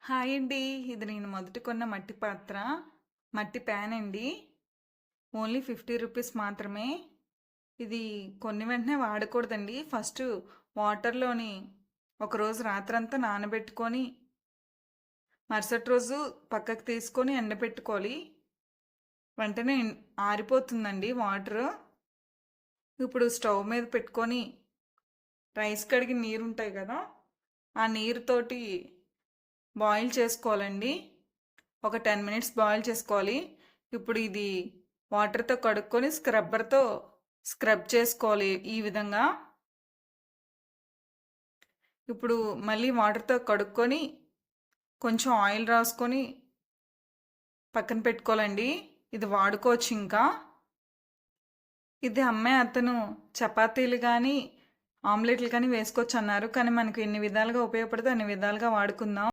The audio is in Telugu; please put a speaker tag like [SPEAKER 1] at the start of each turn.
[SPEAKER 1] హాయ్ అండి. ఇది నేను మొదట కొన్న మట్టి పాత్ర. మట్టి ప్యాన్ అండి. ఓన్లీ 50 రూపీస్ మాత్రమే. ఇది కొన్ని వెంటనే వాడకూడదండి. ఫస్ట్ వాటర్‌లోని ఒకరోజు రాత్రంతా నానబెట్టుకొని, మరుసటి రోజు పక్కకు తీసుకొని ఎండబెట్టుకోవాలి. వెంటనే ఆరిపోతుందండి వాటరు. ఇప్పుడు స్టవ్ మీద పెట్టుకొని రైస్ కడిగిన నీరుంటాయి కదా! ఆ నీరుతోటి బాయిల్ చేసుకోవాలండి. ఒక 10 మినిట్స్ బాయిల్ చేసుకోవాలి. ఇప్పుడు ఇది వాటర్‌తో కడుక్కొని స్క్రబ్బర్‌తో స్క్రబ్ చేసుకోవాలి ఈ విధంగా. ఇప్పుడు మళ్ళీ వాటర్‌తో కడుక్కొని కొంచెం ఆయిల్ రాసుకొని పక్కన పెట్టుకోవాలండి. ఇది వాడుకోవచ్చు ఇంకా. ఇది అమ్మే అతను చపాతీలు కానీ, ఆమ్లెట్లు కానీ వేసుకోవచ్చు అన్నారు. కానీ మనకు ఎన్ని విధాలుగా ఉపయోగపడితే అన్ని విధాలుగా వాడుకుందాం.